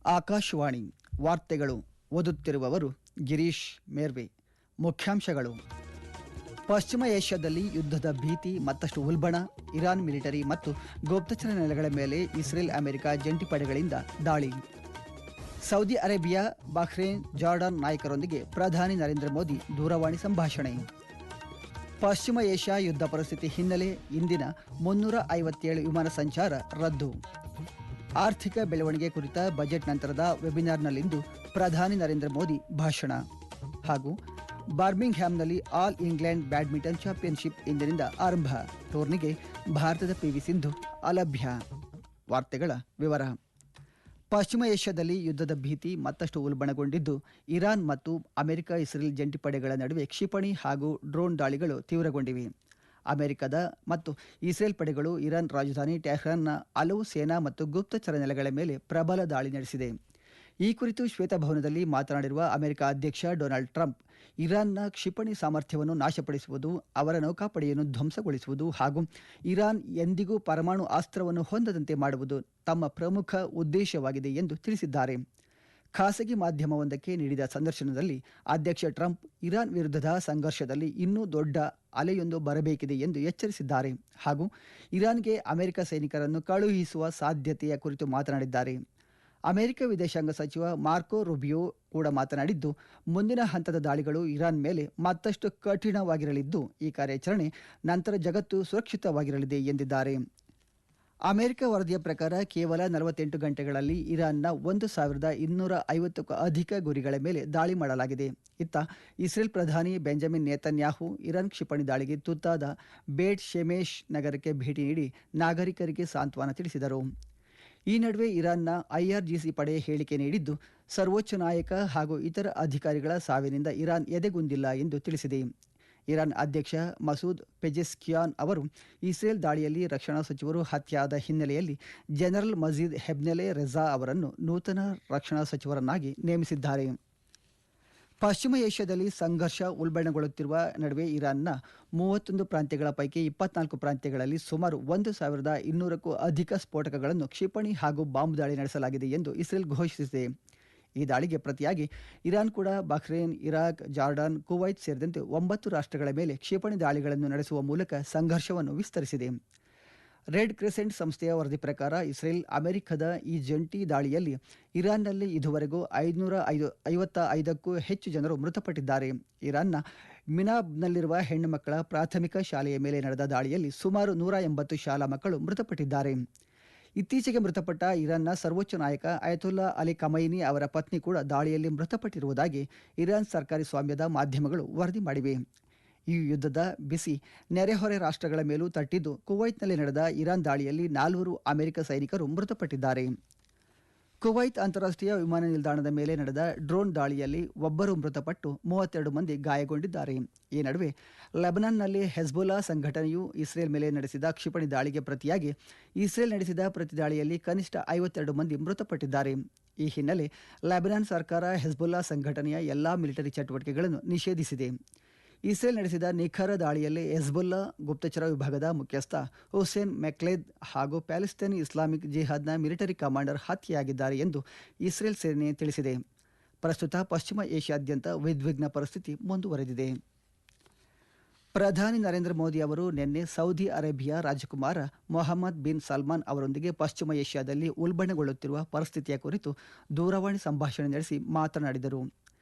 ಆಕಾಶವಾಣಿ ವಾರ್ತೆಗಳು ಓದುತ್ತಿರುವವರು ಗಿರೀಶ್ ಮೇರ್ವೆ. ಮುಖ್ಯಾಂಶಗಳು: ಪಶ್ಚಿಮ ಏಷ್ಯಾದಲ್ಲಿ ಯುದ್ಧದ ಭೀತಿ ಮತ್ತಷ್ಟು ಉಲ್ಬಣ. ಇರಾನ್ ಮಿಲಿಟರಿ ಮತ್ತು ಗುಪ್ತಚರ ನೆಲೆಗಳ ಮೇಲೆ ಇಸ್ರೇಲ್ ಅಮೆರಿಕ ಜಂಟಿ ಪಡೆಗಳಿಂದ ದಾಳಿ. ಸೌದಿ ಅರೇಬಿಯಾ, ಬಹ್ರೇನ್, ಜಾರ್ಡನ್ ನಾಯಕರೊಂದಿಗೆ ಪ್ರಧಾನಿ ನರೇಂದ್ರ ಮೋದಿ ದೂರವಾಣಿ ಸಂಭಾಷಣೆ. ಪಶ್ಚಿಮ ಏಷ್ಯಾ ಯುದ್ಧ ಪರಿಸ್ಥಿತಿ ಹಿನ್ನೆಲೆ ಇಂದಿನ 357 ವಿಮಾನ ಸಂಚಾರ ರದ್ದು. ಆರ್ಥಿಕ ಬೆಳವಣಿಗೆ ಕುರಿತ ಬಜೆಟ್ ನಂತರದ ವೆಬಿನಾರ್ನಲ್ಲಿಂದು ಪ್ರಧಾನಿ ನರೇಂದ್ರ ಮೋದಿ ಭಾಷಣ. ಹಾಗೂ ಬರ್ಮಿಂಗ್ಹ್ಯಾಮ್ನಲ್ಲಿ ಆಲ್ ಇಂಗ್ಲೆಂಡ್ ಬ್ಯಾಡ್ಮಿಂಟನ್ ಚಾಂಪಿಯನ್ಶಿಪ್ ಇಂದಿನಿಂದ ಆರಂಭ. ಟೂರ್ನಿಗೆ ಭಾರತದ ಪಿವಿ ಸಿಂಧು ಅಲಭ್ಯ. ವಾರ್ತೆಗಳ ವಿವರ. ಪಶ್ಚಿಮ ಏಷ್ಯಾದಲ್ಲಿ ಯುದ್ಧದ ಭೀತಿ ಮತ್ತಷ್ಟು ಉಲ್ಬಣಗೊಂಡಿದ್ದು, ಇರಾನ್ ಮತ್ತು ಅಮೆರಿಕ ಇಸ್ರೇಲ್ ಜಂಟಿ ಪಡೆಗಳ ನಡುವೆ ಕ್ಷಿಪಣಿ ಹಾಗೂ ಡ್ರೋನ್ ದಾಳಿಗಳು ತೀವ್ರಗೊಂಡಿವೆ. ಅಮೆರಿಕದ ಮತ್ತು ಇಸ್ರೇಲ್ ಪಡೆಗಳು ಇರಾನ್ ರಾಜಧಾನಿ ಟೆಹ್ರಾನ್ನ ಹಲವು ಸೇನಾ ಮತ್ತು ಗುಪ್ತಚರ ನೆಲೆಗಳ ಮೇಲೆ ಪ್ರಬಲ ದಾಳಿ ನಡೆಸಿದೆ. ಈ ಕುರಿತು ಶ್ವೇತಭವನದಲ್ಲಿ ಮಾತನಾಡಿರುವ ಅಮೆರಿಕ ಅಧ್ಯಕ್ಷ ಡೊನಾಲ್ಡ್ ಟ್ರಂಪ್, ಇರಾನ್ನ ಕ್ಷಿಪಣಿ ಸಾಮರ್ಥ್ಯವನ್ನು ನಾಶಪಡಿಸುವುದು, ಅವರ ನೌಕಾಪಡೆಯನ್ನು ಧ್ವಂಸಗೊಳಿಸುವುದು ಹಾಗೂ ಇರಾನ್ ಎಂದಿಗೂ ಪರಮಾಣು ಅಸ್ತ್ರವನ್ನು ಹೊಂದದಂತೆ ಮಾಡುವುದು ತಮ್ಮ ಪ್ರಮುಖ ಉದ್ದೇಶವಾಗಿದೆ ಎಂದು ತಿಳಿಸಿದ್ದಾರೆ. ಖಾಸಗಿ ಮಾಧ್ಯಮವೊಂದಕ್ಕೆ ನೀಡಿದ ಸಂದರ್ಶನದಲ್ಲಿ ಅಧ್ಯಕ್ಷ ಟ್ರಂಪ್ ಇರಾನ್ ವಿರುದ್ಧದ ಸಂಘರ್ಷದಲ್ಲಿ ಇನ್ನೂ ದೊಡ್ಡ ಅಲೆಯೊಂದು ಬರಬೇಕಿದೆ ಎಂದು ಎಚ್ಚರಿಸಿದ್ದಾರೆ ಹಾಗೂ ಇರಾನ್ಗೆ ಅಮೆರಿಕ ಸೈನಿಕರನ್ನು ಕಳುಹಿಸುವ ಸಾಧ್ಯತೆಯ ಕುರಿತು ಮಾತನಾಡಿದ್ದಾರೆ. ಅಮೆರಿಕ ವಿದೇಶಾಂಗ ಸಚಿವ ಮಾರ್ಕೊ ರುಬಿಯೋ ಕೂಡ ಮಾತನಾಡಿದ್ದು, ಮುಂದಿನ ಹಂತದ ದಾಳಿಗಳು ಇರಾನ್ ಮೇಲೆ ಮತ್ತಷ್ಟು ಕಠಿಣವಾಗಿರಲಿದ್ದು, ಈ ಕಾರ್ಯಾಚರಣೆ ನಂತರ ಜಗತ್ತು ಸುರಕ್ಷಿತವಾಗಿರಲಿದೆ ಎಂದಿದ್ದಾರೆ. ಅಮೆರಿಕ ವರದಿಯ ಪ್ರಕಾರ ಕೇವಲ 48 ಗಂಟೆಗಳಲ್ಲಿ ಇರಾನ್ನ 1250ಕ್ಕೂ ಅಧಿಕ ಗುರಿಗಳ ಮೇಲೆ ದಾಳಿ ಮಾಡಲಾಗಿದೆ. ಇತ್ತ ಇಸ್ರೇಲ್ ಪ್ರಧಾನಿ ಬೆಂಜಮಿನ್ ನೇತನ್ಯಾಹು ಇರಾನ್ ಕ್ಷಿಪಣಿ ದಾಳಿಗೆ ತುತ್ತಾದ ಬೇಟ್ ಶೆಮೆಶ್ ನಗರಕ್ಕೆ ಭೇಟಿ ನೀಡಿ ನಾಗರಿಕರಿಗೆ ಸಾಂತ್ವನ ತಿಳಿಸಿದರು. ಈ ನಡುವೆ ಇರಾನ್ನ ಐಆರ್ಜಿಸಿ ಪಡೆ ಹೇಳಿಕೆ ನೀಡಿದ್ದು, ಸರ್ವೋಚ್ಚ ನಾಯಕ ಹಾಗೂ ಇತರ ಅಧಿಕಾರಿಗಳ ಸಾವಿನಿಂದ ಇರಾನ್ ಎದೆಗುಂದಿಲ್ಲ ಎಂದು ತಿಳಿಸಿದೆ. ಇರಾನ್ ಅಧ್ಯಕ್ಷ ಮಸೂದ್ ಪೆಜೆಸ್ಕಿಯಾನ್ ಅವರು ಇಸ್ರೇಲ್ ದಾಳಿಯಲ್ಲಿ ರಕ್ಷಣಾ ಸಚಿವರು ಹತ್ಯೆಯಾದ ಹಿನ್ನೆಲೆಯಲ್ಲಿ ಜನರಲ್ ಮಜೀದ್ ಹೆಬ್ನೆಲೆ ರೆಜಾ ಅವರನ್ನು ನೂತನ ರಕ್ಷಣಾ ಸಚಿವರನ್ನಾಗಿ ನೇಮಿಸಿದ್ದಾರೆ. ಪಶ್ಚಿಮ ಏಷ್ಯಾದಲ್ಲಿ ಸಂಘರ್ಷ ಉಲ್ಬಣಗೊಳ್ಳುತ್ತಿರುವ ನಡುವೆ ಇರಾನ್ನ 31 ಪ್ರಾಂತ್ಯಗಳ ಪೈಕಿ 24 ಪ್ರಾಂತ್ಯಗಳಲ್ಲಿ ಸುಮಾರು 1200ಕ್ಕೂ ಅಧಿಕ ಸ್ಫೋಟಕಗಳನ್ನು ಕ್ಷಿಪಣಿ ಹಾಗೂ ಬಾಂಬ್ ದಾಳಿ ನಡೆಸಲಾಗಿದೆ ಎಂದು ಇಸ್ರೇಲ್ ಘೋಷಿಸಿದೆ. ಈ ದಾಳಿಗೆ ಪ್ರತಿಯಾಗಿ ಇರಾನ್ ಕೂಡ ಬಹ್ರೇನ್, ಇರಾಕ್, ಜಾರ್ಡನ್, ಕುವೈತ್ ಸೇರಿದಂತೆ 9 ರಾಷ್ಟ್ರಗಳ ಮೇಲೆ ಕ್ಷಿಪಣಿ ದಾಳಿಗಳನ್ನು ನಡೆಸುವ ಮೂಲಕ ಸಂಘರ್ಷವನ್ನು ವಿಸ್ತರಿಸಿದೆ. ರೆಡ್ ಕ್ರೆಸೆಂಟ್ ಸಂಸ್ಥೆಯ ವರದಿ ಪ್ರಕಾರ ಇಸ್ರೇಲ್ ಅಮೆರಿಕದ ಈ ಜಂಟಿ ದಾಳಿಯಲ್ಲಿ ಇರಾನ್ನಲ್ಲಿ ಇದುವರೆಗೂ 555ಕ್ಕೂ ಹೆಚ್ಚು ಜನರು ಮೃತಪಟ್ಟಿದ್ದಾರೆ. ಇರಾನ್ನ ಮಿನಾಬ್ನಲ್ಲಿರುವ ಹೆಣ್ಣು ಮಕ್ಕಳ ಪ್ರಾಥಮಿಕ ಶಾಲೆಯ ಮೇಲೆ ನಡೆದ ದಾಳಿಯಲ್ಲಿ ಸುಮಾರು 180 ಶಾಲಾ ಮಕ್ಕಳು ಮೃತಪಟ್ಟಿದ್ದಾರೆ. ಇತ್ತೀಚೆಗೆ ಮೃತಪಟ್ಟ ಇರಾನ್ನ ಸರ್ವೋಚ್ಚ ನಾಯಕ ಅಯತೊಲ್ಲಾ ಅಲಿ ಖಮೈನಿ ಅವರ ಪತ್ನಿ ಕೂಡ ದಾಳಿಯಲ್ಲಿ ಮೃತಪಟ್ಟಿರುವುದಾಗಿ ಇರಾನ್ ಸರ್ಕಾರಿ ಸ್ವಾಮ್ಯದ ಮಾಧ್ಯಮಗಳು ವರದಿ ಮಾಡಿವೆ. ಈ ಯುದ್ಧದ ಬಿಸಿ ನೆರೆಹೊರೆ ರಾಷ್ಟ್ರಗಳ ಮೇಲೂ ತಟ್ಟಿದ್ದು, ಕುವೈತ್ನಲ್ಲಿ ನಡೆದ ಇರಾನ್ ದಾಳಿಯಲ್ಲಿ 4 ಅಮೆರಿಕ ಸೈನಿಕರು ಮೃತಪಟ್ಟಿದ್ದಾರೆ. ಕುವೈತ್ ಅಂತಾರಾಷ್ಟ್ರೀಯ ವಿಮಾನ ನಿಲ್ದಾಣದ ಮೇಲೆ ನಡೆದ ಡ್ರೋನ್ ದಾಳಿಯಲ್ಲಿ ಒಬ್ಬರು ಮೃತಪಟ್ಟು 32 ಮಂದಿ ಗಾಯಗೊಂಡಿದ್ದಾರೆ. ಈ ನಡುವೆ ಲೆಬನಾನ್ನಲ್ಲಿ ಹೆಜ್ಬುಲ್ಲಾ ಸಂಘಟನೆಯು ಇಸ್ರೇಲ್ ಮೇಲೆ ನಡೆಸಿದ ಕ್ಷಿಪಣಿ ದಾಳಿಗೆ ಪ್ರತಿಯಾಗಿ ಇಸ್ರೇಲ್ ನಡೆಸಿದ ಪ್ರತಿದಾಳಿಯಲ್ಲಿ ಕನಿಷ್ಠ 52 ಮಂದಿ ಮೃತಪಟ್ಟಿದ್ದಾರೆ. ಈ ಹಿನ್ನೆಲೆ ಲೆಬನಾನ್ ಸರ್ಕಾರ ಹೆಜ್ಬುಲ್ಲಾ ಸಂಘಟನೆಯ ಎಲ್ಲಾ ಮಿಲಿಟರಿ ಚಟುವಟಿಕೆಗಳನ್ನು ನಿಷೇಧಿಸಿದೆ. ಇಸ್ರೇಲ್ ನಡೆಸಿದ ನಿಖರ ದಾಳಿಯಲ್ಲಿ ಹೆಜ್ಬುಲ್ಲಾ ಗುಪ್ತಚರ ವಿಭಾಗದ ಮುಖ್ಯಸ್ಥ ಹುಸೇನ್ ಮೆಕ್ಲೇದ್ ಹಾಗೂ ಪ್ಯಾಲೆಸ್ತೈನ್ ಇಸ್ಲಾಮಿಕ್ ಜಿಹಾದ್ನ ಮಿಲಿಟರಿ ಕಮಾಂಡರ್ ಹತ್ಯೆಯಾಗಿದ್ದಾರೆ ಎಂದು ಇಸ್ರೇಲ್ ಸೇನೆ ತಿಳಿಸಿದೆ. ಪ್ರಸ್ತುತ ಪಶ್ಚಿಮ ಏಷ್ಯಾದ್ಯಂತ ಉದ್ವಿಗ್ನ ಪರಿಸ್ಥಿತಿ ಮುಂದುವರೆದಿದೆ. ಪ್ರಧಾನಿ ನರೇಂದ್ರ ಮೋದಿ ಅವರು ನಿನ್ನೆ ಸೌದಿ ಅರೇಬಿಯಾ ರಾಜಕುಮಾರ ಮೊಹಮ್ಮದ್ ಬಿನ್ ಸಲ್ಮಾನ್ ಅವರೊಂದಿಗೆ ಪಶ್ಚಿಮ ಏಷ್ಯಾದಲ್ಲಿ ಉಲ್ಬಣಗೊಳ್ಳುತ್ತಿರುವ ಪರಿಸ್ಥಿತಿಯ ಕುರಿತು ದೂರವಾಣಿ ಸಂಭಾಷಣೆ ನಡೆಸಿ ಮಾತನಾಡಿದರು.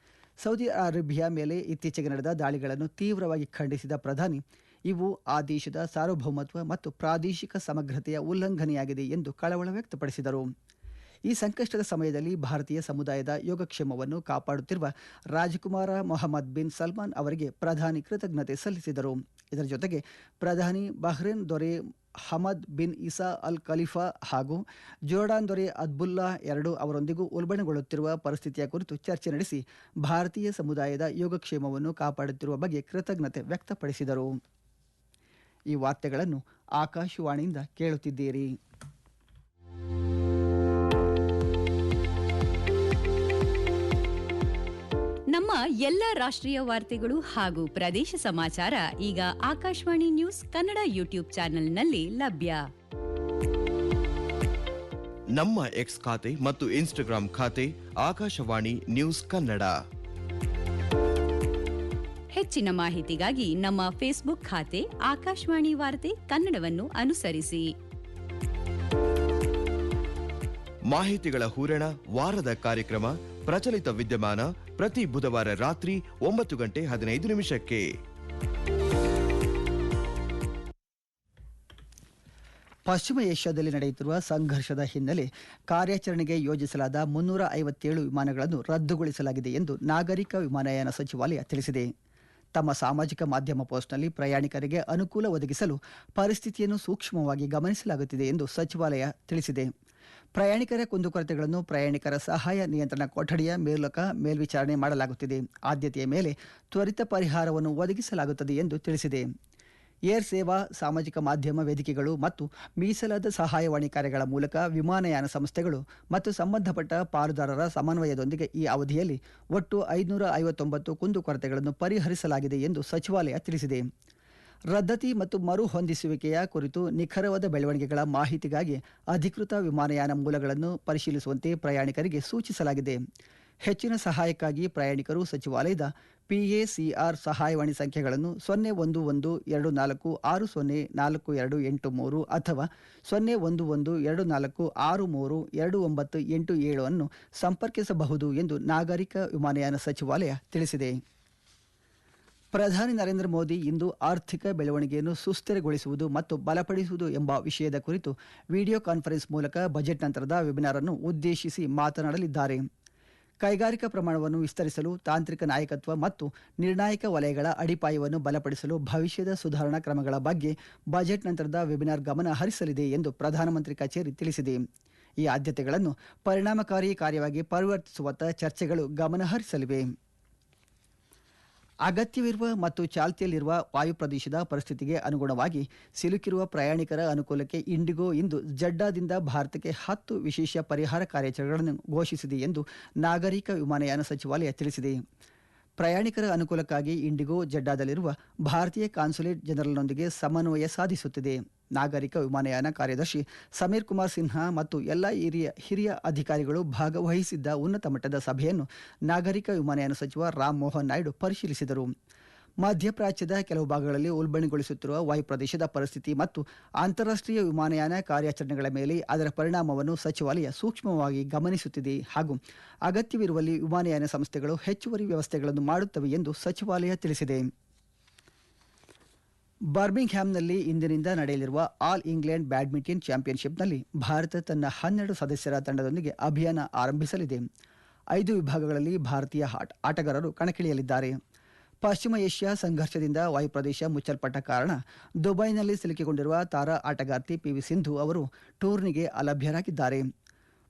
ಸೌದಿ ಅರೇಬಿಯಾ ಮೇಲೆ ಇತ್ತೀಚೆಗೆ ನಡೆದ ದಾಳಿಗಳನ್ನು ತೀವ್ರವಾಗಿ ಖಂಡಿಸಿದ ಪ್ರಧಾನಿ, ಇವು ಆ ದೇಶದ ಸಾರ್ವಭೌಮತ್ವ ಮತ್ತು ಪ್ರಾದೇಶಿಕ ಸಮಗ್ರತೆಯ ಉಲ್ಲಂಘನೆಯಾಗಿದೆ ಎಂದು ಕಳವಳ ವ್ಯಕ್ತಪಡಿಸಿದರು. ಈ ಸಂಕಷ್ಟದ ಸಮಯದಲ್ಲಿ ಭಾರತೀಯ ಸಮುದಾಯದ ಯೋಗಕ್ಷೇಮವನ್ನು ಕಾಪಾಡುತ್ತಿರುವ ರಾಜಕುಮಾರ ಮೊಹಮ್ಮದ್ ಬಿನ್ ಸಲ್ಮಾನ್ ಅವರಿಗೆ ಪ್ರಧಾನಿ ಕೃತಜ್ಞತೆ ಸಲ್ಲಿಸಿದರು. ಇದರ ಜೊತೆಗೆ ಪ್ರಧಾನಿ ಬಹ್ರೇನ್ ದೊರೆ Hamad bin Isa Al Khalifa ಹಾಗೂ ಜೋರ್ಡಾನ್ ದೊರೆ ಅಬ್ದುಲ್ಲಾ II ಅವರೊಂದಿಗೂ ಉಲ್ಬಣಗೊಳ್ಳುತ್ತಿರುವ ಪರಿಸ್ಥಿತಿಯ ಕುರಿತು ಚರ್ಚೆ ನಡೆಸಿ ಭಾರತೀಯ ಸಮುದಾಯದ ಯೋಗಕ್ಷೇಮವನ್ನು ಕಾಪಾಡುತ್ತಿರುವ ಬಗ್ಗೆ ಕೃತಜ್ಞತೆ ವ್ಯಕ್ತಪಡಿಸಿದರು. ಈ ವಾರ್ತೆಗಳನ್ನು ಆಕಾಶವಾಣಿಯಿಂದ ಕೇಳುತ್ತಿದ್ದೀರಿ. ನಮ್ಮ ಎಲ್ಲ ರಾಷ್ಟ್ರೀಯ ವಾರ್ತೆಗಳು ಹಾಗೂ ಪ್ರದೇಶ ಸಮಾಚಾರ ಈಗ ಆಕಾಶವಾಣಿ ನ್ಯೂಸ್ ಕನ್ನಡ ಯೂಟ್ಯೂಬ್ ಚಾನೆಲ್ನಲ್ಲಿ ಲಭ್ಯ. ನಮ್ಮ ಎಕ್ಸ್ ಖಾತೆ ಮತ್ತು ಇನ್ಸ್ಟಾಗ್ರಾಂ ಖಾತೆ ಆಕಾಶವಾಣಿ ನ್ಯೂಸ್ ಕನ್ನಡ. ಹೆಚ್ಚಿನ ಮಾಹಿತಿಗಾಗಿ ನಮ್ಮ ಫೇಸ್ಬುಕ್ ಖಾತೆ ಆಕಾಶವಾಣಿ ವಾರ್ತೆ ಕನ್ನಡವನ್ನು ಅನುಸರಿಸಿ. ಮಾಹಿತಿಗಳ ಹೂರಣ, ವಾರದ ಕಾರ್ಯಕ್ರಮ, ಪ್ರಚಲಿತ ವಿದ್ಯಮಾನ ಪ್ರತಿ ಬುಧವಾರ ರಾತ್ರಿ 9:15 ಪಶ್ಚಿಮ ಏಷ್ಯಾದಲ್ಲಿ ನಡೆಯುತ್ತಿರುವ ಸಂಘರ್ಷದ ಹಿನ್ನೆಲೆ ಕಾರ್ಯಾಚರಣೆಗೆ ಯೋಜಿಸಲಾದ 357 ವಿಮಾನಗಳನ್ನು ರದ್ದುಗೊಳಿಸಲಾಗಿದೆ ಎಂದು ನಾಗರಿಕ ವಿಮಾನಯಾನ ಸಚಿವಾಲಯ ತಿಳಿಸಿದೆ. ತಮ್ಮ ಸಾಮಾಜಿಕ ಮಾಧ್ಯಮ ಪೋಸ್ಟ್ನಲ್ಲಿ ಪ್ರಯಾಣಿಕರಿಗೆ ಅನುಕೂಲ ಒದಗಿಸಲು ಪರಿಸ್ಥಿತಿಯನ್ನು ಸೂಕ್ಷ್ಮವಾಗಿ ಗಮನಿಸಲಾಗುತ್ತಿದೆ ಎಂದು ಸಚಿವಾಲಯ ತಿಳಿಸಿದೆ. ಪ್ರಯಾಣಿಕರ ಕುಂದುಕೊರತೆಗಳನ್ನು ಪ್ರಯಾಣಿಕರ ಸಹಾಯ ನಿಯಂತ್ರಣ ಕೊಠಡಿಯ ಮೂಲಕ ಮೇಲ್ವಿಚಾರಣೆ ಮಾಡಲಾಗುತ್ತಿದೆ. ಆದ್ಯತೆಯ ಮೇಲೆ ತ್ವರಿತ ಪರಿಹಾರವನ್ನು ಒದಗಿಸಲಾಗುತ್ತದೆ ಎಂದು ತಿಳಿಸಿದೆ. ಏರ್ ಸೇವಾ, ಸಾಮಾಜಿಕ ಮಾಧ್ಯಮ ವೇದಿಕೆಗಳು ಮತ್ತು ಮೀಸಲಾದ ಸಹಾಯವಾಣಿ ಕಾರ್ಯಗಳ ಮೂಲಕ ವಿಮಾನಯಾನ ಸಂಸ್ಥೆಗಳು ಮತ್ತು ಸಂಬಂಧಪಟ್ಟ ಪಾಲುದಾರರ ಸಮನ್ವಯದೊಂದಿಗೆ ಈ ಅವಧಿಯಲ್ಲಿ ಒಟ್ಟು 559 ಕುಂದುಕೊರತೆಗಳನ್ನು ಪರಿಹರಿಸಲಾಗಿದೆ ಎಂದು ಸಚಿವಾಲಯ ತಿಳಿಸಿದೆ. ರದ್ದತಿ ಮತ್ತು ಮರು ಹೊಂದಿಸುವಿಕೆಯ ಕುರಿತು ನಿಖರವಾದ ಬೆಳವಣಿಗೆಗಳ ಮಾಹಿತಿಗಾಗಿ ಅಧಿಕೃತ ವಿಮಾನಯಾನ ಮೂಲಗಳನ್ನು ಪರಿಶೀಲಿಸುವಂತೆ ಪ್ರಯಾಣಿಕರಿಗೆ ಸೂಚಿಸಲಾಗಿದೆ. ಹೆಚ್ಚಿನ ಸಹಾಯಕ್ಕಾಗಿ ಪ್ರಯಾಣಿಕರು ಸಚಿವಾಲಯದ PACR ಸಹಾಯವಾಣಿ ಸಂಖ್ಯೆಗಳನ್ನು 01124604283 ಅಥವಾ 01124632987 ಅನ್ನು ಸಂಪರ್ಕಿಸಬಹುದು ಎಂದು ನಾಗರಿಕ ವಿಮಾನಯಾನ ಸಚಿವಾಲಯ ತಿಳಿಸಿದೆ. ಪ್ರಧಾನಿ ನರೇಂದ್ರ ಮೋದಿ ಇಂದು ಆರ್ಥಿಕ ಬೆಳವಣಿಗೆಯನ್ನು ಸುಸ್ಥಿರಗೊಳಿಸುವುದು ಮತ್ತು ಬಲಪಡಿಸುವುದು ಎಂಬ ವಿಷಯದ ಕುರಿತು ವಿಡಿಯೋ ಕಾನ್ಫರೆನ್ಸ್ ಮೂಲಕ ಬಜೆಟ್ ನಂತರದ ವೆಬಿನಾರ್ ಅನ್ನು ಉದ್ದೇಶಿಸಿ ಮಾತನಾಡಲಿದ್ದಾರೆ. ಕೈಗಾರಿಕಾ ಪ್ರಮಾಣವನ್ನು ವಿಸ್ತರಿಸಲು, ತಾಂತ್ರಿಕ ನಾಯಕತ್ವ ಮತ್ತು ನಿರ್ಣಾಯಕ ವಲಯಗಳ ಅಡಿಪಾಯವನ್ನು ಬಲಪಡಿಸಲು ಭವಿಷ್ಯದ ಸುಧಾರಣಾ ಕ್ರಮಗಳ ಬಗ್ಗೆ ಬಜೆಟ್ ನಂತರದ ವೆಬಿನಾರ್ ಗಮನ ಹರಿಸಲಿದೆ ಎಂದು ಪ್ರಧಾನಮಂತ್ರಿ ಕಚೇರಿ ತಿಳಿಸಿದೆ. ಈ ಆದ್ಯತೆಗಳನ್ನು ಪರಿಣಾಮಕಾರಿ ಕಾರ್ಯವಾಗಿ ಪರಿವರ್ತಿಸುವತ್ತ ಚರ್ಚೆಗಳು ಗಮನ ಹರಿಸಲಿವೆ. ಅಗತ್ಯವಿರುವ ಮತ್ತು ಚಾಲ್ತಿಯಲ್ಲಿರುವ ವಾಯು ಪ್ರದೇಶದ ಪರಿಸ್ಥಿತಿಗೆ ಅನುಗುಣವಾಗಿ ಸಿಲುಕಿರುವ ಪ್ರಯಾಣಿಕರ ಅನುಕೂಲಕ್ಕೆ ಇಂಡಿಗೋ ಇಂದು ಜಡ್ಡಾದಿಂದ ಭಾರತಕ್ಕೆ 10 ವಿಶೇಷ ಪರಿಹಾರ ಕಾರ್ಯಾಚರಣೆಗಳನ್ನು ಘೋಷಿಸಿದೆ ಎಂದು ನಾಗರಿಕ ವಿಮಾನಯಾನ ಸಚಿವಾಲಯ ತಿಳಿಸಿದೆ. ಪ್ರಯಾಣಿಕರ ಅನುಕೂಲಕ್ಕಾಗಿ ಇಂಡಿಗೋ ಜಡ್ಡಾದಲ್ಲಿರುವ ಭಾರತೀಯ ಕಾನ್ಸುಲೇಟ್ ಜನರಲ್ನೊಂದಿಗೆ ಸಮನ್ವಯ ಸಾಧಿಸುತ್ತಿದೆ. ನಾಗರಿಕ ವಿಮಾನಯಾನ ಕಾರ್ಯದರ್ಶಿ ಸಮೀರ್ ಕುಮಾರ್ ಸಿನ್ಹಾ ಮತ್ತು ಎಲ್ಲ ಹಿರಿಯ ಅಧಿಕಾರಿಗಳು ಭಾಗವಹಿಸಿದ್ದ ಉನ್ನತ ಮಟ್ಟದ ಸಭೆಯನ್ನು ನಾಗರಿಕ ವಿಮಾನಯಾನ ಸಚಿವ ರಾಮ್ ಮೋಹನ್ ನಾಯ್ಡು ಪರಿಶೀಲಿಸಿದರು. ಮಧ್ಯಪ್ರಾಚ್ಯದ ಕೆಲವು ಭಾಗಗಳಲ್ಲಿ ಉಲ್ಬಣಗೊಳಿಸುತ್ತಿರುವ ವಾಯುಪ್ರದೇಶದ ಪರಿಸ್ಥಿತಿ ಮತ್ತು ಅಂತಾರಾಷ್ಟ್ರೀಯ ವಿಮಾನಯಾನ ಕಾರ್ಯಾಚರಣೆಗಳ ಮೇಲೆ ಅದರ ಪರಿಣಾಮವನ್ನು ಸಚಿವಾಲಯ ಸೂಕ್ಷ್ಮವಾಗಿ ಗಮನಿಸುತ್ತಿದೆ ಹಾಗೂ ಅಗತ್ಯವಿರುವಲ್ಲಿ ವಿಮಾನಯಾನ ಸಂಸ್ಥೆಗಳು ಹೆಚ್ಚುವರಿ ವ್ಯವಸ್ಥೆಗಳನ್ನು ಮಾಡುತ್ತವೆ ಎಂದು ಸಚಿವಾಲಯ ತಿಳಿಸಿದೆ. ಬರ್ಮಿಂಗ್ಹ್ಯಾಮ್ನಲ್ಲಿ ಇಂದಿನಿಂದ ನಡೆಯಲಿರುವ ಆಲ್ ಇಂಗ್ಲೆಂಡ್ ಬ್ಯಾಡ್ಮಿಂಟನ್ ಚಾಂಪಿಯನ್ಶಿಪ್ನಲ್ಲಿ ಭಾರತ ತನ್ನ 12 ಸದಸ್ಯರ ತಂಡದೊಂದಿಗೆ ಅಭಿಯಾನ ಆರಂಭಿಸಲಿದೆ. 5 ವಿಭಾಗಗಳಲ್ಲಿ ಭಾರತೀಯ ಆಟಗಾರರು ಕಣಕ್ಕಿಳಿಯಲಿದ್ದಾರೆ. ಪಶ್ಚಿಮ ಏಷ್ಯಾ ಸಂಘರ್ಷದಿಂದ ವಾಯುಪ್ರದೇಶ ಮುಚ್ಚಲ್ಪಟ್ಟ ಕಾರಣ ದುಬೈನಲ್ಲಿ ಸಿಲುಕಿಕೊಂಡಿರುವ ತಾರಾ ಆಟಗಾರ್ತಿ PV ಸಿಂಧು ಅವರು ಟೂರ್ನಿಗೆ ಅಲಭ್ಯರಾಗಿದ್ದಾರೆ.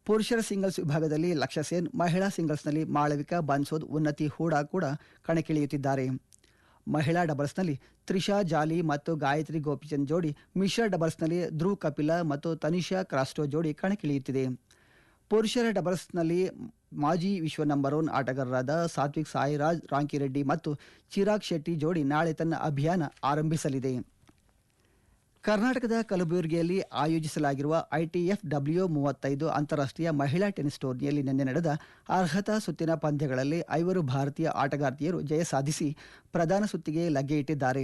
ಪುರುಷರ ಸಿಂಗಲ್ಸ್ ವಿಭಾಗದಲ್ಲಿ ಲಕ್ಷ್ಯ ಸೇನ್, ಮಹಿಳಾ ಸಿಂಗಲ್ಸ್ನಲ್ಲಿ ಮಾಳವಿಕಾ ಬನ್ಸೋದ್, ಉನ್ನತಿ ಹೂಡಾ ಕೂಡ ಕಣಕ್ಕಿಳಿಯುತ್ತಿದ್ದಾರೆ. ಮಹಿಳಾ ಡಬಲ್ಸ್ನಲ್ಲಿ ತ್ರಿಷಾ ಜಾಲಿ ಮತ್ತು ಗಾಯತ್ರಿ ಗೋಪಿಚಂದ್ ಜೋಡಿ, ಮಿಶ್ರ ಡಬಲ್ಸ್ನಲ್ಲಿ ಧ್ರುವ್ ಕಪಿಲ ಮತ್ತು ತನಿಷಾ ಕ್ರಾಸ್ಟೋ ಜೋಡಿ ಕಣಕ್ಕಿಳಿಯುತ್ತಿದೆ. ಪುರುಷರ ಡಬಲ್ಸ್ನಲ್ಲಿ ಮಾಜಿ ವಿಶ್ವ ನಂಬರ್ 1 ಆಟಗಾರರಾದ ಸಾತ್ವಿಕ್ ಸಾಯಿರಾಜ್ ರಾಂಕಿರೆಡ್ಡಿ ಮತ್ತು ಚಿರಾಗ್ ಶೆಟ್ಟಿ ಜೋಡಿ ನಾಳೆ ತನ್ನ ಅಭಿಯಾನ ಆರಂಭಿಸಲಿದೆ. ಕರ್ನಾಟಕದ ಕಲಬುರಗಿಯಲ್ಲಿ ಆಯೋಜಿಸಲಾಗಿರುವ ITF W35 ಅಂತಾರಾಷ್ಟ್ರೀಯ ಮಹಿಳಾ ಟೆನಿಸ್ ಟೂರ್ನಿಯಲ್ಲಿ ನಿನ್ನೆ ನಡೆದ ಅರ್ಹತಾ ಸುತ್ತಿನ ಪಂದ್ಯಗಳಲ್ಲಿ 5 ಭಾರತೀಯ ಆಟಗಾರ್ತಿಯರು ಜಯ ಸಾಧಿಸಿ ಪ್ರಧಾನ ಸುತ್ತಿಗೆ ಲಗ್ಗೆ ಇಟ್ಟಿದ್ದಾರೆ.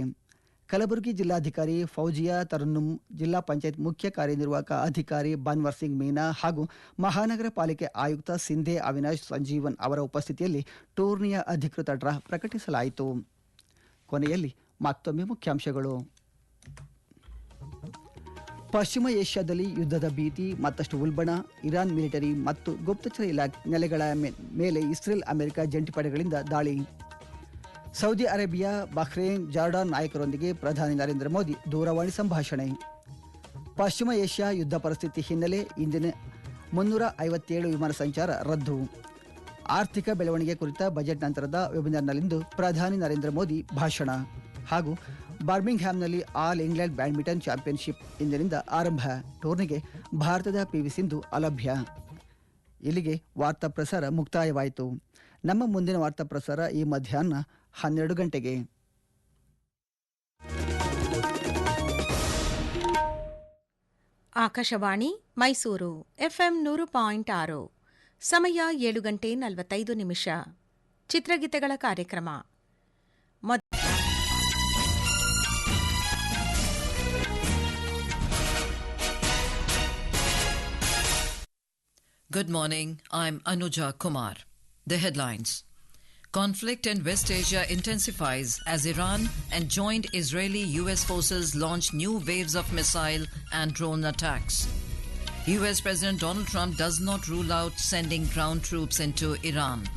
ಕಲಬುರಗಿ ಜಿಲ್ಲಾಧಿಕಾರಿ ಫೌಜಿಯಾ ತರನ್ನುಮ್, ಜಿಲ್ಲಾ ಪಂಚಾಯತ್ ಮುಖ್ಯ ಕಾರ್ಯನಿರ್ವಾಹಕ ಅಧಿಕಾರಿ ಬನ್ವರ್ ಸಿಂಗ್ ಮೀನಾ ಹಾಗೂ ಮಹಾನಗರ ಪಾಲಿಕೆ ಆಯುಕ್ತ ಸಿಂಧೆ ಅವಿನಾಶ್ ಸಂಜೀವನ್ ಅವರ ಉಪಸ್ಥಿತಿಯಲ್ಲಿ ಟೂರ್ನಿಯ ಅಧಿಕೃತ ಡ್ರಾ ಪ್ರಕಟಿಸಲಾಯಿತು. ಕೊನೆಯಲ್ಲಿ ಮತ್ತೊಮ್ಮೆ ಮುಖ್ಯಾಂಶಗಳು. ಪಶ್ಚಿಮ ಏಷ್ಯಾದಲ್ಲಿ ಯುದ್ಧದ ಭೀತಿ ಮತ್ತಷ್ಟು ಉಲ್ಬಣ, ಇರಾನ್ ಮಿಲಿಟರಿ ಮತ್ತು ಗುಪ್ತಚರ ನೆಲೆಗಳ ಮೇಲೆ ಇಸ್ರೇಲ್ ಅಮೆರಿಕ ಜಂಟಿ ಪಡೆಗಳಿಂದ ದಾಳಿ. ಸೌದಿ ಅರೇಬಿಯಾ, ಬಹ್ರೇನ್, ಜಾರ್ಡಾನ್ ನಾಯಕರೊಂದಿಗೆ ಪ್ರಧಾನಿ ನರೇಂದ್ರ ಮೋದಿ ದೂರವಾಣಿ ಸಂಭಾಷಣೆ. ಪಶ್ಚಿಮ ಏಷ್ಯಾ ಯುದ್ಧ ಪರಿಸ್ಥಿತಿ ಹಿನ್ನೆಲೆ ಇಂದಿನ 357 ವಿಮಾನ ಸಂಚಾರ ರದ್ದು. ಆರ್ಥಿಕ ಬೆಳವಣಿಗೆ ಕುರಿತ ಬಜೆಟ್ ನಂತರದ ವೆಬಿನಾರ್ನಲ್ಲಿಂದು ಪ್ರಧಾನಿ ನರೇಂದ್ರ ಮೋದಿ ಭಾಷಣ. ಹಾಗೂ ಬರ್ಮಿಂಗ್ಹ್ಯಾಮ್ನಲ್ಲಿ ಆಲ್ ಇಂಗ್ಲೆಂಡ್ ಬ್ಯಾಡ್ಮಿಂಟನ್ ಚಾಂಪಿಯನ್ಶಿಪ್ ಇಂದಿನಿಂದ ಆರಂಭ. ಟೂರ್ನಿಗೆ ಭಾರತದ PV ಸಿಂಧು ಅಲಭ್ಯ. ಇಲ್ಲಿಗೆ ವಾರ್ತಾ ಪ್ರಸಾರ ಮುಕ್ತಾಯವಾಯಿತು. ನಮ್ಮ ಮುಂದಿನ ವಾರ್ತಾ ಪ್ರಸಾರ ಈ ಮಧ್ಯಾಹ್ನ 12 ಗಂಟೆಗೆ. ಆಕಾಶವಾಣಿ ಮೈಸೂರು ಎಫ್ಎಂ 100.6 ಸಮಯ 7:45 ಚಿತ್ರಗೀತೆಗಳ ಕಾರ್ಯಕ್ರಮ. Good morning, I'm Anuja Kumar. The headlines. Conflict in West Asia intensifies as Iran and joint Israeli-US forces launch new waves of missile and drone attacks. US President Donald Trump does not rule out sending ground troops into Iran.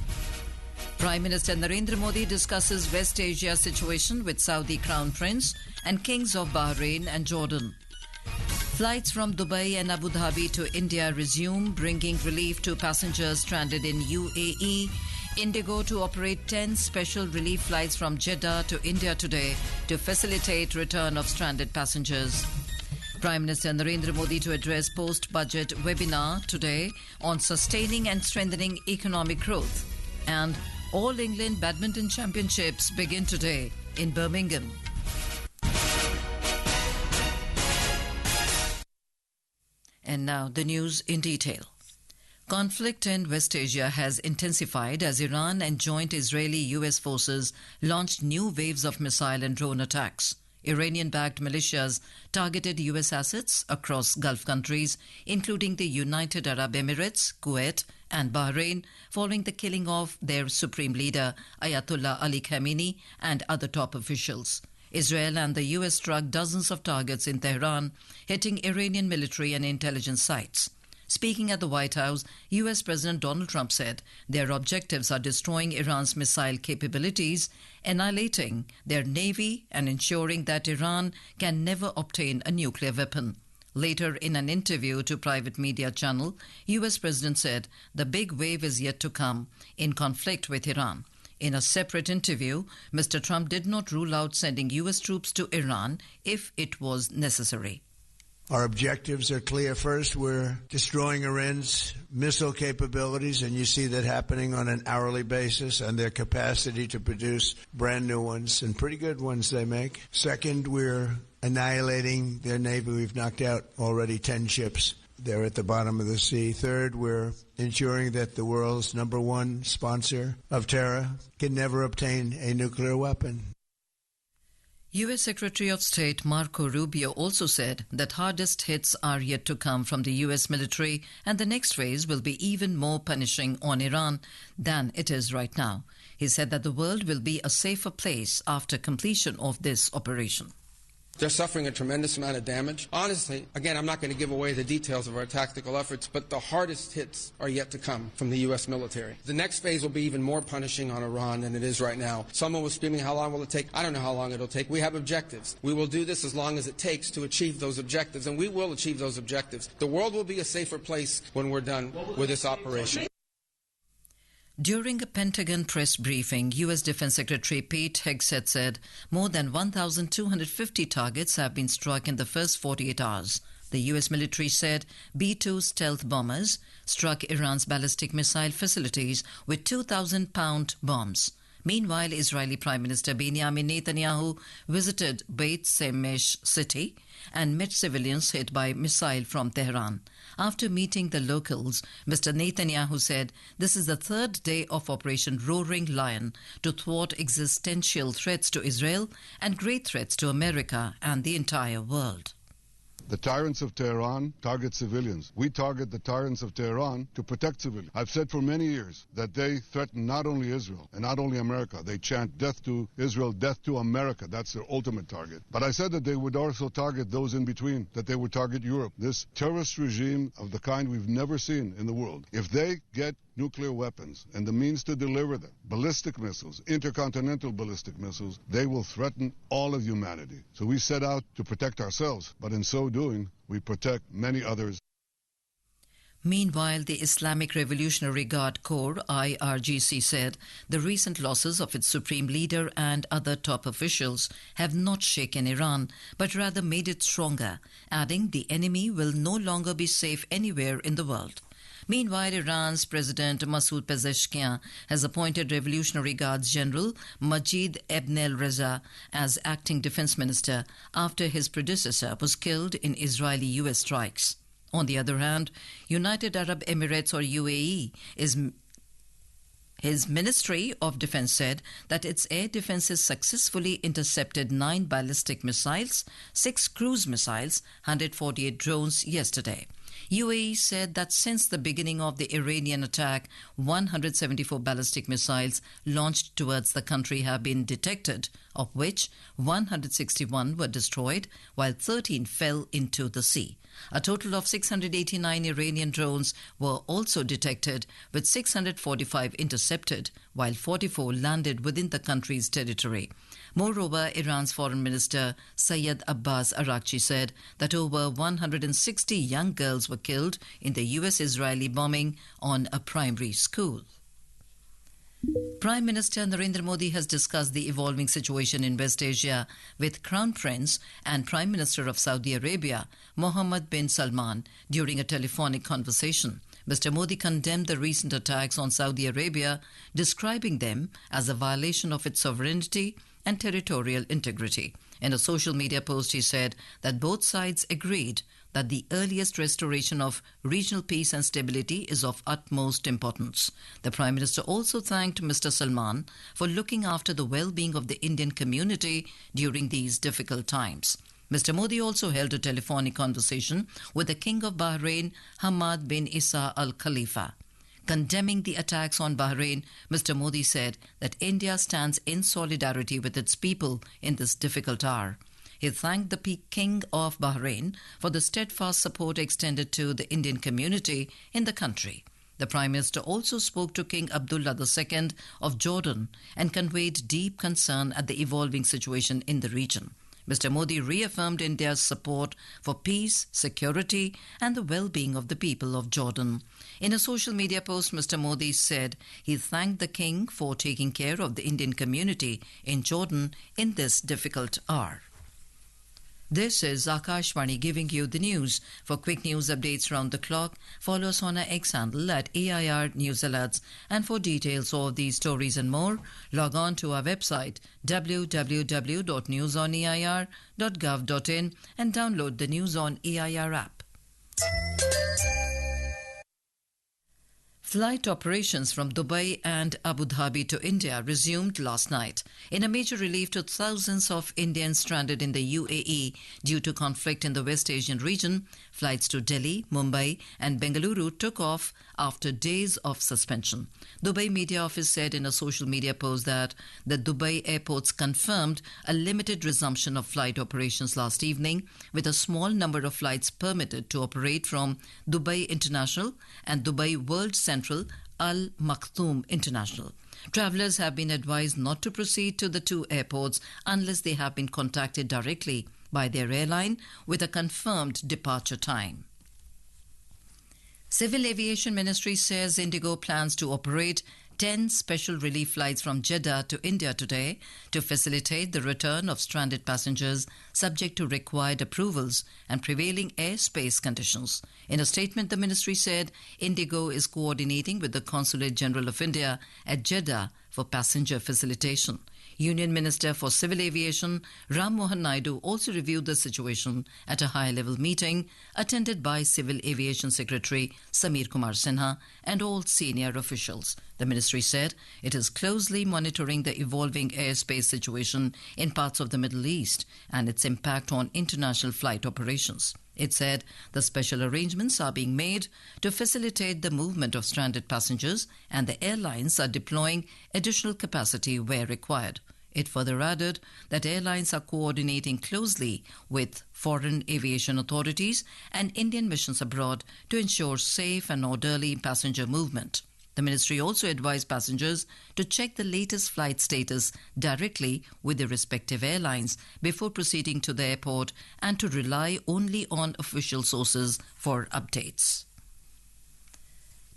Prime Minister Narendra Modi discusses West Asia situation with Saudi Crown Prince and kings of Bahrain and Jordan. Flights from Dubai and Abu Dhabi to India resume, bringing relief to passengers stranded in UAE. Indigo to operate 10 special relief flights from Jeddah to India today to facilitate return of stranded passengers. Prime Minister Narendra Modi to address post-budget webinar today on sustaining and strengthening economic growth. And All England Badminton Championships begin today in Birmingham. And now the news in detail. Conflict in West Asia has intensified as Iran and joint Israeli-US forces launched new waves of missile and drone attacks. Iranian-backed militias targeted US assets across Gulf countries, including the United Arab Emirates, Kuwait, and Bahrain, following the killing of their supreme leader, Ayatollah Ali Khamenei, and other top officials. Israel and the US struck dozens of targets in Tehran, hitting Iranian military and intelligence sites. Speaking at the White House, US President Donald Trump said their objectives are destroying Iran's missile capabilities, annihilating their navy, and ensuring that Iran can never obtain a nuclear weapon. Later, in an interview to private media channel, US President said the big wave is yet to come in conflict with Iran. In a separate interview, Mr. Trump did not rule out sending US troops to Iran if it was necessary. Our objectives are clear. First, we're destroying Iran's missile capabilities, and you see that happening on an hourly basis, and their capacity to produce brand new ones, and pretty good ones they make. Second, we're annihilating their navy. We've knocked out already 10 ships. They're at the bottom of the sea. Third, we're ensuring that the world's number one sponsor of terror can never obtain a nuclear weapon. U.S. Secretary of State Marco Rubio also said that hardest hits are yet to come from the U.S. military, and the next phase will be even more punishing on Iran than it is right now. He said that the world will be a safer place after completion of this operation. They're suffering a tremendous amount of damage. Honestly, again, I'm not going to give away the details of our tactical efforts, but the hardest hits are yet to come from the U.S. military. The next phase will be even more punishing on Iran than it is right now. Someone was screaming, how long will it take? I don't know how long it'll take. We have objectives. We will do this as long as it takes to achieve those objectives, and we will achieve those objectives. The world will be a safer place when we're done with this operation. During a Pentagon press briefing, U.S. Defense Secretary Pete Hegseth said more than 1,250 targets have been struck in the first 48 hours. The U.S. military said B-2 stealth bombers struck Iran's ballistic missile facilities with 2,000-pound bombs. Meanwhile, Israeli Prime Minister Benjamin Netanyahu visited Beit Shemesh city and met civilians hit by missile from Tehran. After meeting the locals, Mr. Netanyahu said this is the third day of Operation Roaring Lion to thwart existential threats to Israel and great threats to America and the entire world. The tyrants of Tehran target civilians. We target the tyrants of Tehran to protect civilians. I've said for many years that they threaten not only Israel and not only America. They chant death to Israel, death to America. That's their ultimate target. But I said that they would also target those in between, that they would target Europe. This terrorist regime of the kind we've never seen in the world. If they get nuclear weapons and the means to deliver them, ballistic missiles, intercontinental ballistic missiles, they will threaten all of humanity. So we set out to protect ourselves, but in so doing, we protect many others. Meanwhile, the Islamic Revolutionary Guard Corps, IRGC, said the recent losses of its supreme leader and other top officials have not shaken Iran, but rather made it stronger, adding the enemy will no longer be safe anywhere in the world. Meanwhile, Iran's President Masoud Pezeshkian has appointed Revolutionary Guards General Majid Ibn al-Reza as acting defense minister after his predecessor was killed in Israeli-US strikes. On the other hand, United Arab Emirates or UAE His Ministry of Defense said that its air defenses successfully intercepted 9 ballistic missiles, 6 cruise missiles, 148 drones yesterday. UAE said that since the beginning of the Iranian attack, 174 ballistic missiles launched towards the country have been detected, of which 161 were destroyed, while 13 fell into the sea. A total of 689 Iranian drones were also detected, with 645 intercepted, while 44 landed within the country's territory. Moreover, Iran's Foreign Minister Sayyid Abbas Araghchi said that over 160 young girls were killed in the US-Israeli bombing on a primary school. Prime Minister Narendra Modi has discussed the evolving situation in West Asia with Crown Prince and Prime Minister of Saudi Arabia, Mohammed bin Salman, during a telephonic conversation. Mr. Modi condemned the recent attacks on Saudi Arabia, describing them as a violation of its sovereignty and territorial integrity. In a social media post, he said that both sides agreed that the earliest restoration of regional peace and stability is of utmost importance. The Prime Minister also thanked Mr. Salman for looking after the well-being of the Indian community during these difficult times. Mr. Modi also held a telephonic conversation with the King of Bahrain, Hamad bin Isa Al Khalifa. Condemning the attacks on Bahrain, Mr. Modi said that India stands in solidarity with its people in this difficult hour. He thanked the King of Bahrain for the steadfast support extended to the Indian community in the country. The Prime Minister also spoke to King Abdullah II of Jordan and conveyed deep concern at the evolving situation in the region. Mr. Modi reaffirmed India's support for peace, security, and the well-being of the people of Jordan. In a social media post, Mr. Modi said he thanked the King for taking care of the Indian community in Jordan in this difficult hour. This is Ākashvāñi giving you the news. For quick news updates round the clock, follow us on our X handle at AIR News Alerts. And for details of these stories and more, log on to our website www.newsoneir.gov.in and download the News on AIR app. Flight operations from Dubai and Abu Dhabi to India resumed last night in a major relief to thousands of Indians stranded in the UAE due to conflict in the West Asian region. Flights to Delhi, Mumbai and Bengaluru took off after days of suspension. Dubai Media Office said in a social media post that the Dubai airports confirmed a limited resumption of flight operations last evening, with a small number of flights permitted to operate from Dubai International and Dubai World Central Al Maktoum International. Travellers have been advised not to proceed to the two airports unless they have been contacted directly by their airline with a confirmed departure time. Civil Aviation Ministry says Indigo plans to operate 10 special relief flights from Jeddah to India today to facilitate the return of stranded passengers subject to required approvals and prevailing airspace conditions. In a statement, the ministry said Indigo is coordinating with the Consulate General of India at Jeddah for passenger facilitation. Union Minister for Civil Aviation Ram Mohan Naidu also reviewed the situation at a high-level meeting attended by Civil Aviation Secretary Sameer Kumar Sinha and all senior officials. The ministry said it is closely monitoring the evolving airspace situation in parts of the Middle East and its impact on international flight operations. It said the special arrangements are being made to facilitate the movement of stranded passengers and the airlines are deploying additional capacity where required. It further added that airlines are coordinating closely with foreign aviation authorities and Indian missions abroad to ensure safe and orderly passenger movement. The ministry also advised passengers to check the latest flight status directly with their respective airlines before proceeding to the airport and to rely only on official sources for updates.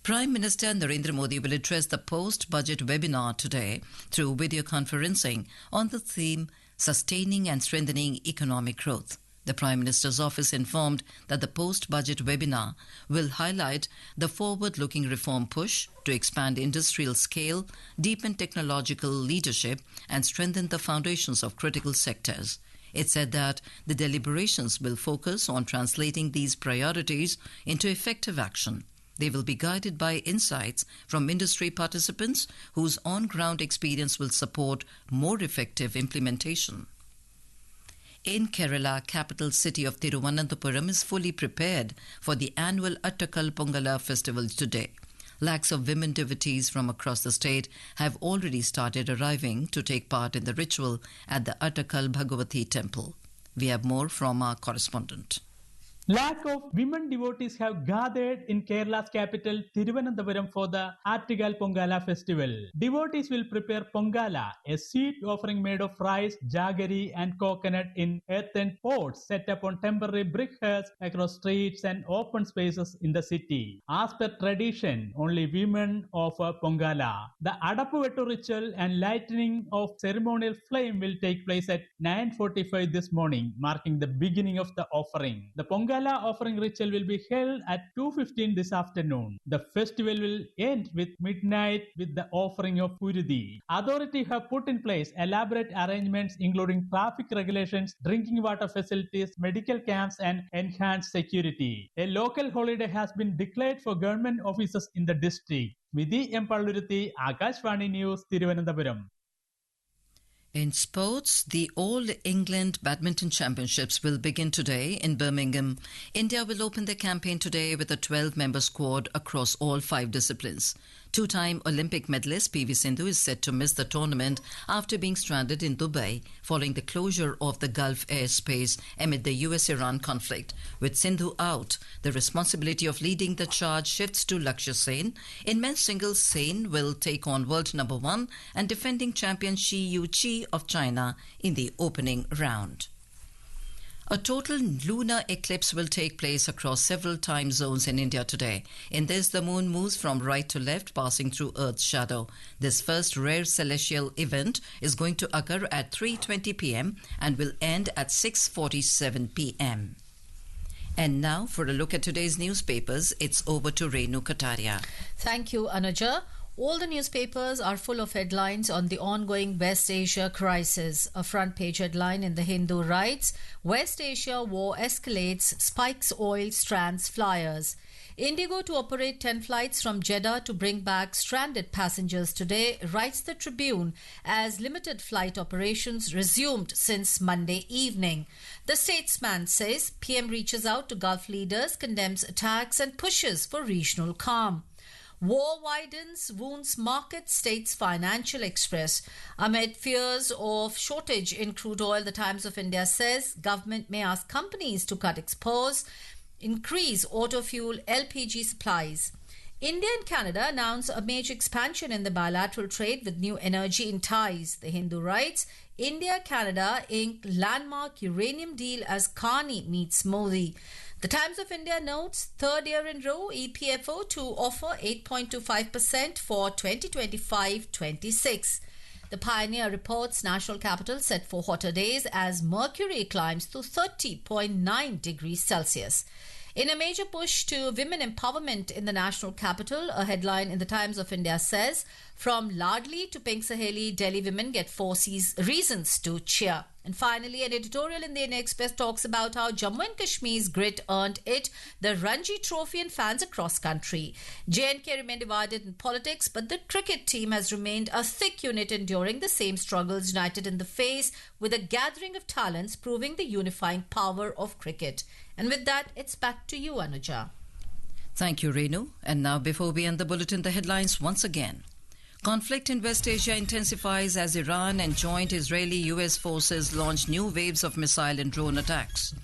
Prime Minister Narendra Modi will address the post-budget webinar today through video conferencing on the theme Sustaining and Strengthening Economic Growth. The The Prime Minister's office informed that the post-budget webinar will highlight the forward-looking reform push to expand industrial scale, deepen technological leadership, and strengthen the foundations of critical sectors. It said that the deliberations will focus on translating these priorities into effective action. They will be guided by insights from industry participants whose on-ground experience will support more effective implementation. In Kerala, capital city of Thiruvananthapuram is fully prepared for the annual Attakal Pongala festival today. Lakhs of women devotees from across the state have already started arriving to take part in the ritual at the Attakal Bhagavati temple. We have more from our correspondent. Lakhs of women devotees have gathered in Kerala's capital Thiruvananthapuram for the Attakal Pongala festival. Devotees will prepare Pongala, a sweet offering made of rice, jaggery and coconut in earthen pots set up on temporary brick huts across streets and open spaces in the city. As per tradition, only women offer Pongala. The Adappu Vettu ritual and lighting of ceremonial flame will take place at 9:45 this morning, marking the beginning of the offering. The Pongala offering ritual will be held at 2:15 this afternoon. The festival will end with midnight with the offering of Puridi. Authorities have put in place elaborate arrangements including traffic regulations, drinking water facilities, medical camps and enhanced security. A local holiday has been declared for government offices in the district. Vidhi Empalluruthi, Ākashvāñi News, Thiruvananthapuram. In sports, the All England Badminton Championships will begin today in Birmingham. India will open their campaign today with a 12-member squad across all 5 disciplines. Two-time Olympic medalist PV Sindhu is set to miss the tournament after being stranded in Dubai following the closure of the Gulf airspace amid the US-Iran conflict. With Sindhu out, the responsibility of leading the charge shifts to Lakshya Sen. In men's singles, Sen will take on world number 1 and defending champion Shi Yu-chi of China in the opening round. A total lunar eclipse will take place across several time zones in India today. In this, the moon moves from right to left, passing through Earth's shadow. This first rare celestial event is going to occur at 3:20 p.m. and will end at 6:47 p.m. And now, for a look at today's newspapers, it's over to Renu Kataria. Thank you, Anuja. All the newspapers are full of headlines on the ongoing West Asia crisis. A front page headline in The Hindu writes, West Asia war escalates, spikes oil, strands flyers. Indigo to operate 10 flights from Jeddah to bring back stranded passengers today, writes the Tribune, as limited flight operations resumed since Monday evening. The Statesman says PM reaches out to Gulf leaders, condemns attacks and pushes for regional calm. War widens, wounds market, states Financial Express. Amid fears of shortage in crude oil, the Times of India says government may ask companies to cut exports, increase auto fuel LPG supplies. India and Canada announce a major expansion in the bilateral trade with new energy in ties. The Hindu writes, India-Canada ink landmark uranium deal as Carney meets Modi. The Times of India notes, third year in row, EPFO to offer 8.25% for 2025-26. The Pioneer reports national capital set for hotter days as mercury climbs to 30.9 degrees Celsius. In a major push to women empowerment in the national capital, a headline in the Times of India says, from Ladli to Pink Saheli, Delhi women get 4 reasons to cheer. And finally, an editorial in the Indian Express talks about how Jammu and Kashmir's grit earned it the Ranji Trophy and fans across country. J&K remained divided in politics, but the cricket team has remained a thick unit enduring the same struggles, united in the face with a gathering of talents, proving the unifying power of cricket. And with that, it's back to you, Anuja. Thank you, Renu. And now, before we end the bulletin, the headlines once again. Conflict in West Asia intensifies as Iran and joint Israeli-US forces launch new waves of missile and drone attacks.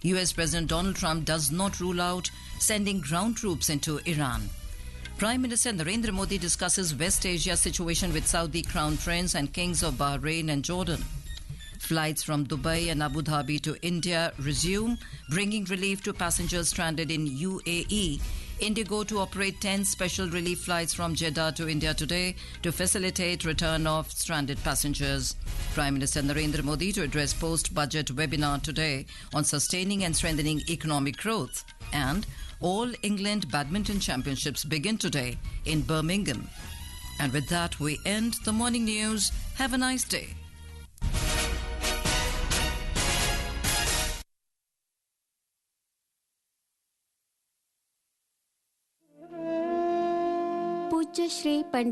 US President Donald Trump does not rule out sending ground troops into Iran. Prime Minister Narendra Modi discusses West Asia situation with Saudi Crown Prince and Kings of Bahrain and Jordan. Flights from Dubai and Abu Dhabi to India resume, bringing relief to passengers stranded in UAE. Indigo to operate 10 special relief flights from Jeddah to India today to facilitate return of stranded passengers. Prime Minister Narendra Modi to address post-budget webinar today on sustaining and strengthening economic growth. And All England Badminton Championships begin today in Birmingham. And with that, we end the morning news. Have a nice day. पूज्य श्री पंडित